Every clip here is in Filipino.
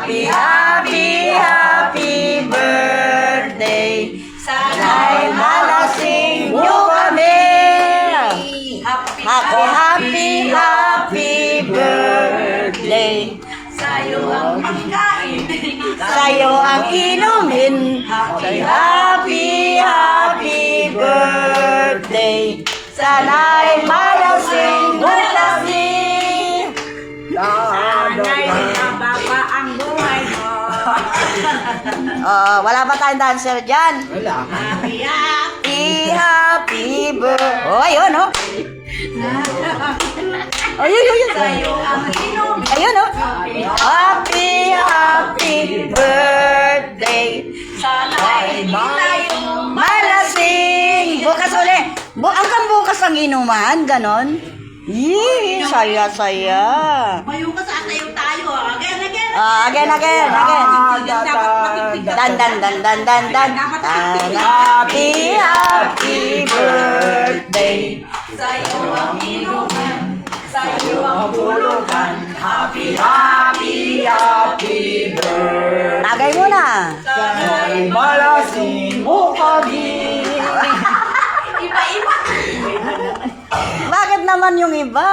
Happy, happy, happy birthday. Sana'y malasing nyo kami. Happy, happy, happy birthday. Sa'yo ang pagkain. Sa'yo ang inumin. Happy, happy birthday. Sana'y malasing, malasing. Sana'y mababa ang buhay mo. Wala ba tayong dancer dyan? Wala. Happy, happy. Happy birthday. Oh, ayun, oh. Ayun. Sa'yo ang inumin. Ayun, oh. Happy, happy birthday. Sana'y hindi tayo Malasing. Bukas uli. Hanggang bukas ang inuman, ganon. Yee, saya-saya. Mayukas at tayo tayo. Again. Again. Dan. Happy, happy birthday. Sa'yo ang inuman. Sa'yo ang tulugan. Happy, Happy, happy birthday. Tagay muna. Sana'y malasing mo kami. Iba-iba. Bakit naman yung iba?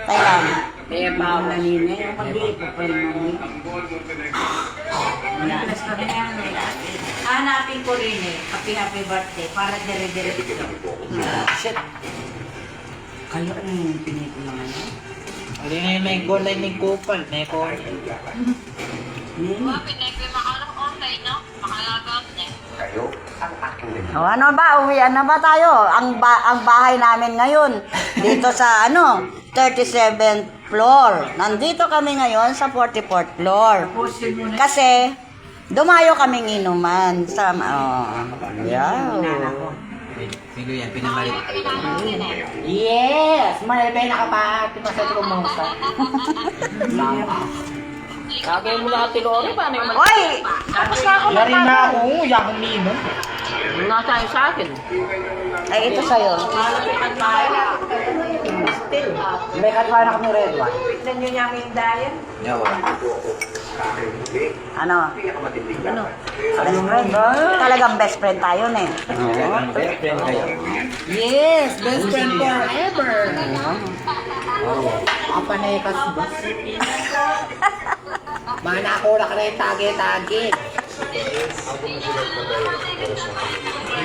Taylan. Kaya pa ako kanina. Mag-iipo pa rin. Hanapin ko rin Happy, happy birthday. Para dire-diretso. Shit. Kayo ano yung pinito naman yun? Hindi na yung may gulay ng kupal. May kupal. Ano ba? Uwian na ba tayo? Ang bahay namin ngayon dito sa 37th floor. Nandito kami ngayon sa 44th floor. Kasi dumayo kaming inuman sa yeah. Sino yan? Pinamalit. Yes! Malabay na ka pa. Timasat ko mo sa. Kagay mo na ati Lori, paano yung Oy! Tapos na ako Wala rin na ako. Yak uminom. Nasa yung sa akin. Ay, ito sa'yo. May katwa na kami red one. Tignan nyo niya yung dayan. Yawa. Ano? Best friend. Talagang best friend tayo, ne. Best friend kayo. Yes! Best friend forever! Apa na yung kasbas? Mana ako na ka na yung tage-tage.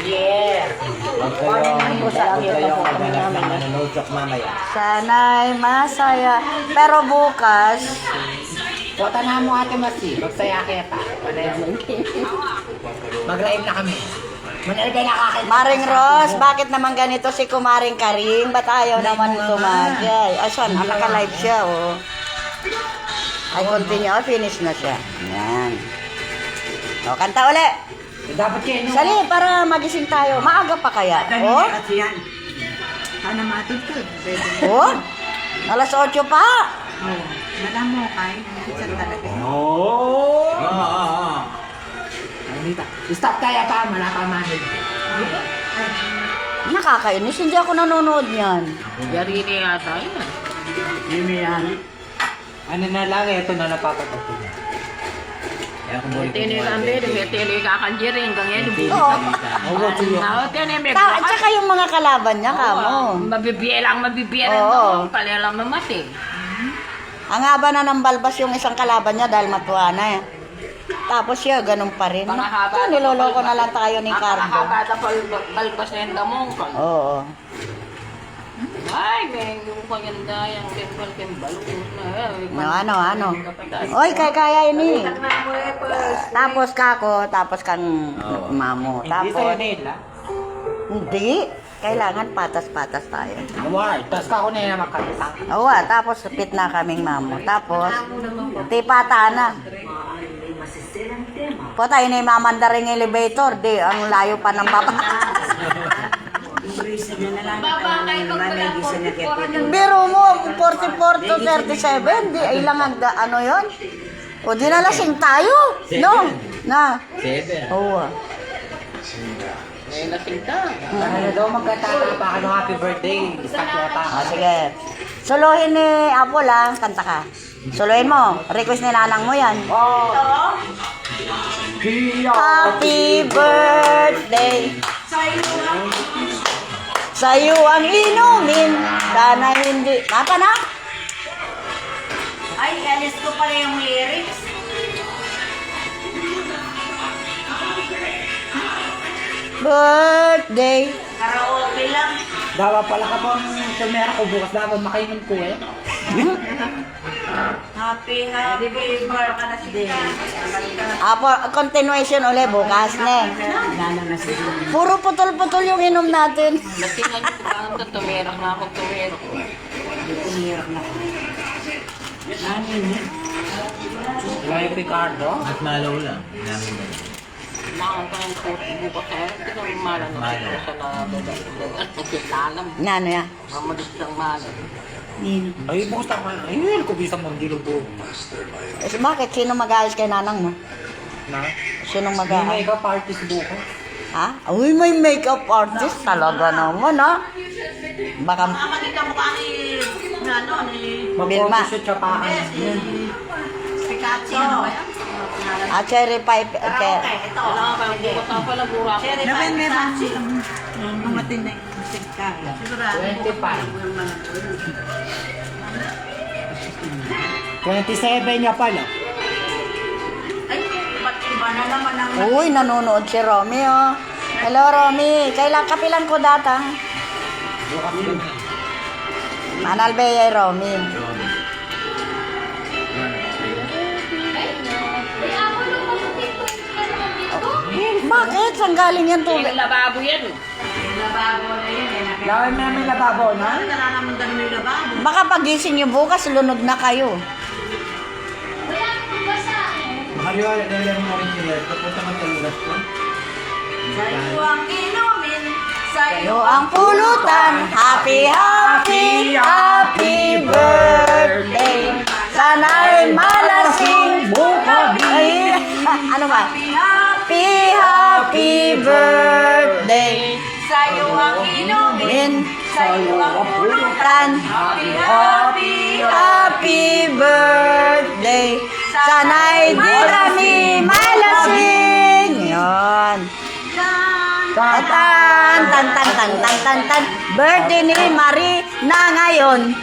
Yes! Magkayo kami na nanonood mamaya. Sana'y masaya. Pero bukas, Kota na mo ate Masi, magsaya kita. Mag-live na kami. Manalagay na kakit. Maring Ros, bakit naman ganito si Kumaring Karing? Ba't ayaw naman tumagay? Asan? Naka-live siya, oh. Ay, continue. Oh, finish na siya. Yan. O, kanta uli. Dapat kayo, no? Sali, para magising tayo. Maaga pa kaya? Oh? Kasi yan. Sana matutod. Oh? Alas 8 pa. Madam mo kay. Nandiyan talaga. Oo. Anita, stop kaya pa, malakamanin. Nakakainis. Hindi ako nanonood niyan. Yari ni yata yun. Hindi yan. Ano na lang, ito na napapatato na. Kaya kung muli Tini lambe, tini kakanjiri hanggang yan. Oo. Oo, tuyo. At saka yung mga kalaban niya, kamo. Mabibiyelang Oo. to. Kalilang mamati. Ang haba na ng balbas yung isang kalaban niya dahil matuwa na eh. Tapos siya, ganun pa rin. Ito, niloloko na lang tayo ni Cardo. Nakakada palpas na yung damong ka. Oo. Ay, may yung paganda, yung kimbal. Ano. Oy, kaya ini. Tapos kako, tapos kang mamo. Hindi Tapos, sa'yo nila. hindi. Kailangan patas-patas tayo. Award, tapos ka ako na yung makalitang. Oo, tapos pit na kaming mamo. Tapos, tipata na. Po tayo na yung mamandaring elevator. Di, ang layo pa ng baba. Biro mo, 44 to 37. Di, ay lang ang ano yun? O di na lasing tayo. No? Na. 7. Oo. May nasinta. Ano daw magkatata pa ka ng happy birthday. Stop na pa. Sige. Solohin ni Apple kanta ka. Solohin mo. Request ni nanang mo yan. Happy birthday. Sa'yo ang inumin. Sana hindi. Napa na? Ay, alis ko pala yung lyrics. Birthday. Karaoke lang. Dawa pala ka pang tumera ko bukas. Dawa makainom ko eh. Happy birthday. Apo, continuation ulit bukas na. Puro putol-putol yung inom natin. Natingnan niyo ba ang tumirang na ako tumirang. Wala yung Ricardo. At malaw lang. Nakang ko ng puto bukas eh. Hindi naman malang na sa nagkitalam. Ano yan? Mamadot ng malang. Ay, bukas na man. Ayun, ko bisa mong dilo po. Bakit? Sino mag-aayos kay nanang mo? Na? Sinong May mag-aayos? makeup artist bukas. Ha? Uy, may makeup artist talaga naman, ha? Baka, Makakita mo ka ni, ni Vilma. Mag-photoshoot siya pa. Picasso. Ano ba yan? Cherry Pie, Karaoke, ito. Wala ka bukas na pala burak. Cherry Pie Picasso. Mga tinay. Sigurado. 25. 27 niya pala. Ay, ba't iba na naman ang... uy, nanonood si Romy, oh. Hello, Romy. Kailan kapilan ko data? Bukas yun. Manal Bey, Romy. Bakit? Saan galing yan tubig? Yung lababo yan. Yung lababo na yun eh. Lawan na may lababo na. Ano nararamdaman mo yung lababo? Baka pagising niyo bukas, lunod na kayo. Mario, dahil mo rin sila. Kapunta man sa lugas ko. Sa'yo ang inumin. Sa'yo Yo ang pulutan. Happy, happy, happy birthday. Sana'y malasing bukas. Ay, ano ba? Happy, happy birthday. Sa'yo ang inumin. Sa'yo ang pulutan. Happy, happy, happy birthday. Sana'y di kami malasing. Yun. Tan, tan, tan, tan, tan, tan, tan. Birthday ni Marie na ngayon.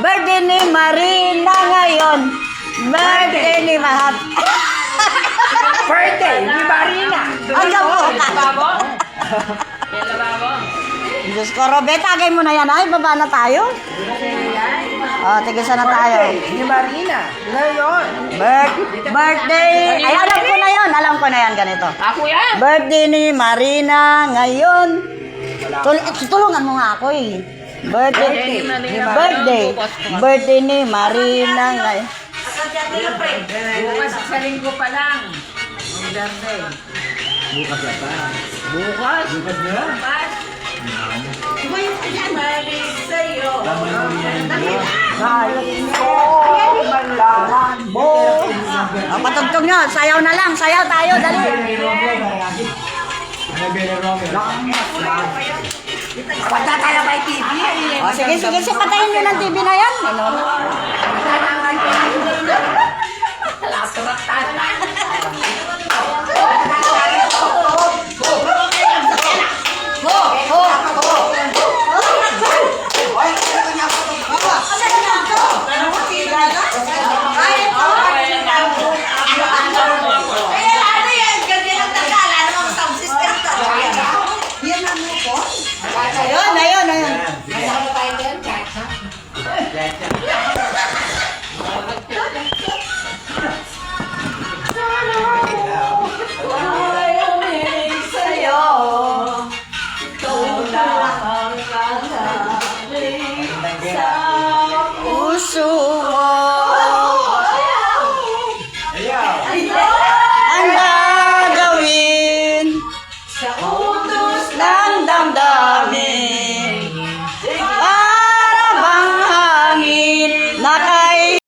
Birthday ni Marie na ngayon. Birthday ni Mahap. Birthday ni Marina! Ang gawa ka. Lababo? Yung lababo? Diyos ko, Robet, tagay mo na yan. Ay, baba na tayo. Tigisan na tayo. Ni Marina! Ngayon! Birthday. Ay, alam ko na yan. Alam ko na yan ganito. Ako yan! Birthday ni Marina ngayon. Tulungan mo nga ako eh. Birthday ni Marina ngayon. Bukas sa linggo pa lang. Ang birthday. Bukas na pa. Bukas? Bukas na? Bukas. Malig sa'yo. Malahan mo! Patugtog nyo. Sayaw na lang. Sayaw tayo. Dali. Punta tayo kay TV. Sige. Patayin nyo ng TV na yan. Ano?